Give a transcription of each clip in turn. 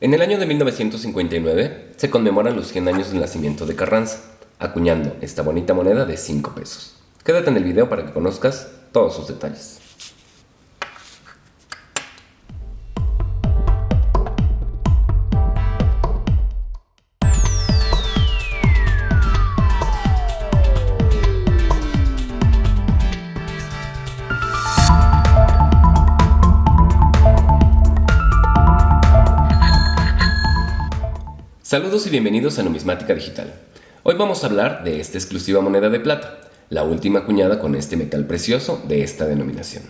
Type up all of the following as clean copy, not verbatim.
En el año de 1959 se conmemoran los 100 años del nacimiento de Carranza, acuñando esta bonita moneda de 5 pesos. Quédate en el video para que conozcas todos sus detalles. Saludos y bienvenidos a Numismática Digital. Hoy vamos a hablar de esta exclusiva moneda de plata, la última acuñada con este metal precioso de esta denominación.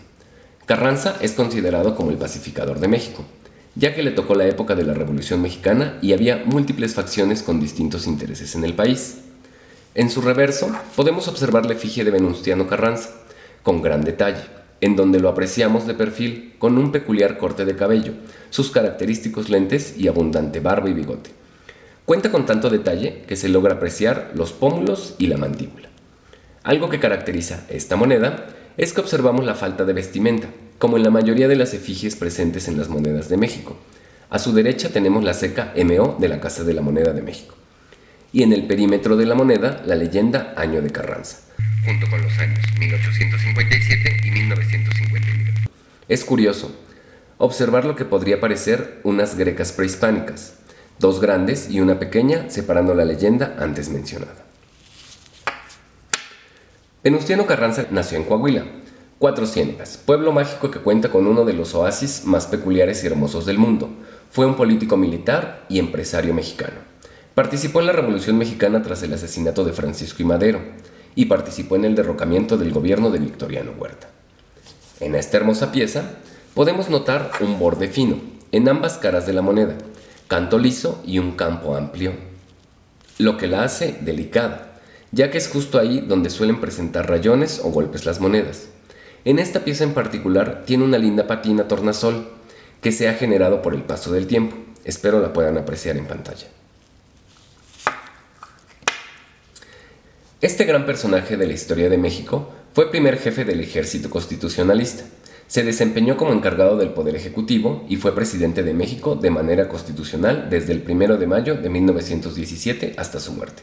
Carranza es considerado como el pacificador de México, ya que le tocó la época de la Revolución Mexicana y había múltiples facciones con distintos intereses en el país. En su reverso podemos observar la efigie de Venustiano Carranza, con gran detalle, en donde lo apreciamos de perfil con un peculiar corte de cabello, sus característicos lentes y abundante barba y bigote. Cuenta con tanto detalle que se logra apreciar los pómulos y la mandíbula. Algo que caracteriza esta moneda es que observamos la falta de vestimenta, como en la mayoría de las efigies presentes en las monedas de México. A su derecha tenemos la ceca MO de la Casa de la Moneda de México. Y en el perímetro de la moneda, la leyenda Año de Carranza, junto con los años 1857 y 1959. Es curioso observar lo que podría parecer unas grecas prehispánicas, dos grandes y una pequeña separando la leyenda antes mencionada. Venustiano Carranza nació en Coahuila, Cuatro Ciénegas, pueblo mágico que cuenta con uno de los oasis más peculiares y hermosos del mundo. Fue un político militar y empresario mexicano. Participó en la Revolución Mexicana tras el asesinato de Francisco I. Madero y participó en el derrocamiento del gobierno de Victoriano Huerta. En esta hermosa pieza podemos notar un borde fino en ambas caras de la moneda, canto liso y un campo amplio, lo que la hace delicada, ya que es justo ahí donde suelen presentar rayones o golpes las monedas. En esta pieza en particular tiene una linda patina tornasol que se ha generado por el paso del tiempo. Espero la puedan apreciar en pantalla. Este gran personaje de la historia de México fue primer jefe del ejército constitucionalista. Se desempeñó como encargado del Poder Ejecutivo y fue presidente de México de manera constitucional desde el 1 de mayo de 1917 hasta su muerte.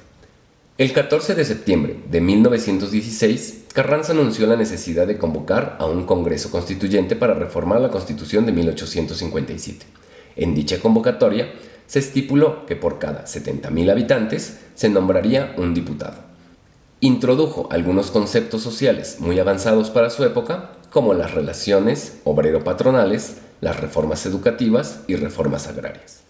El 14 de septiembre de 1916, Carranza anunció la necesidad de convocar a un Congreso Constituyente para reformar la Constitución de 1857. En dicha convocatoria, se estipuló que por cada 70,000 habitantes se nombraría un diputado. Introdujo algunos conceptos sociales muy avanzados para su época, como las relaciones obrero-patronales, las reformas educativas y reformas agrarias.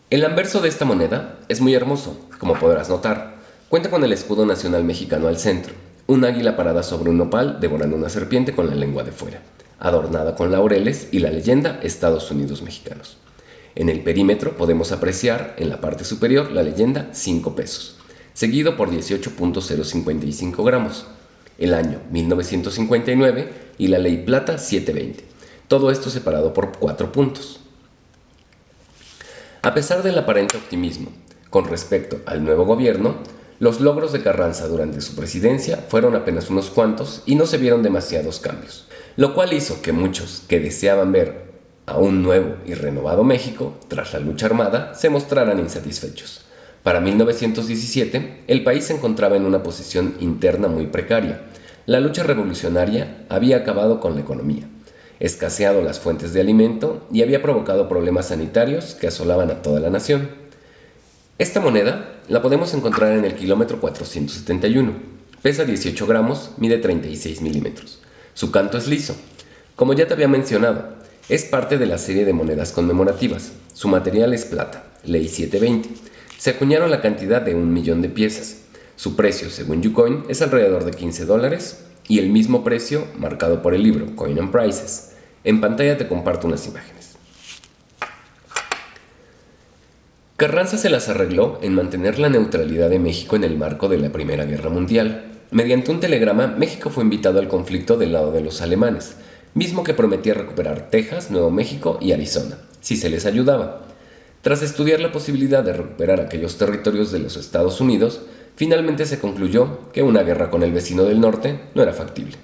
El anverso de esta moneda es muy hermoso, como podrás notar. Cuenta con el escudo nacional mexicano al centro, un águila parada sobre un nopal devorando una serpiente con la lengua de fuera, adornada con laureles y la leyenda Estados Unidos Mexicanos. En el perímetro podemos apreciar en la parte superior la leyenda 5 pesos, seguido por 18.055 gramos, el año 1959 y la ley plata 720, todo esto separado por 4 puntos. A pesar del aparente optimismo con respecto al nuevo gobierno, los logros de Carranza durante su presidencia fueron apenas unos cuantos y no se vieron demasiados cambios, lo cual hizo que muchos que deseaban ver a un nuevo y renovado México tras la lucha armada se mostraran insatisfechos. Para 1917, el país se encontraba en una posición interna muy precaria. La lucha revolucionaria había acabado con la economía, escaseado las fuentes de alimento y había provocado problemas sanitarios que asolaban a toda la nación. Esta moneda la podemos encontrar en el kilómetro 471. Pesa 18 gramos, mide 36 milímetros. Su canto es liso. Como ya te había mencionado, es parte de la serie de monedas conmemorativas. Su material es plata, ley 720. Se acuñaron la cantidad de 1,000,000 de piezas. Su precio, según YouCoin, es alrededor de $15 y el mismo precio marcado por el libro Coin and Prices. En pantalla te comparto unas imágenes. Carranza se las arregló en mantener la neutralidad de México en el marco de la Primera Guerra Mundial. Mediante un telegrama, México fue invitado al conflicto del lado de los alemanes, mismo que prometía recuperar Texas, Nuevo México y Arizona, si se les ayudaba. Tras estudiar la posibilidad de recuperar aquellos territorios de los Estados Unidos, finalmente se concluyó que una guerra con el vecino del norte no era factible.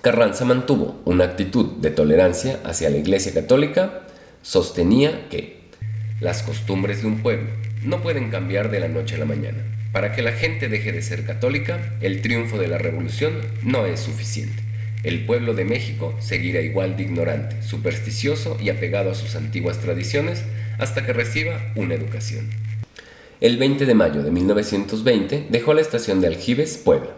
Carranza mantuvo una actitud de tolerancia hacia la Iglesia Católica, sostenía que Las costumbres de un pueblo no pueden cambiar de la noche a la mañana. Para que la gente deje de ser católica, el triunfo de la revolución no es suficiente. El pueblo de México seguirá igual de ignorante, supersticioso y apegado a sus antiguas tradiciones hasta que reciba una educación. El 20 de mayo de 1920 dejó la estación de Aljibes, Puebla,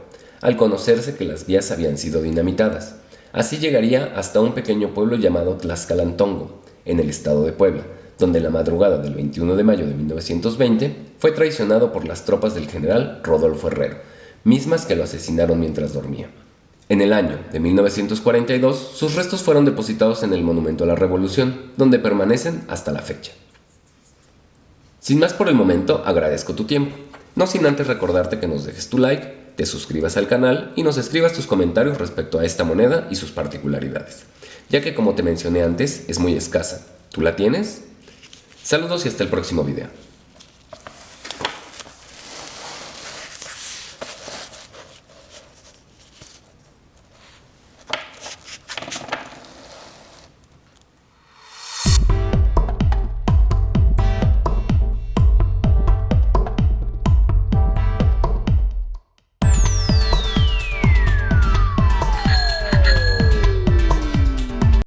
al conocerse que las vías habían sido dinamitadas. Así llegaría hasta un pequeño pueblo llamado Tlaxcalantongo, en el estado de Puebla, donde la madrugada del 21 de mayo de 1920 fue traicionado por las tropas del general Rodolfo Herrero, mismas que lo asesinaron mientras dormía. En el año de 1942, sus restos fueron depositados en el Monumento a la Revolución, donde permanecen hasta la fecha. Sin más por el momento, agradezco tu tiempo, no sin antes recordarte que nos dejes tu like, te suscribas al canal y nos escribas tus comentarios respecto a esta moneda y sus particularidades, ya que como te mencioné antes, es muy escasa. ¿Tú la tienes? Saludos y hasta el próximo video.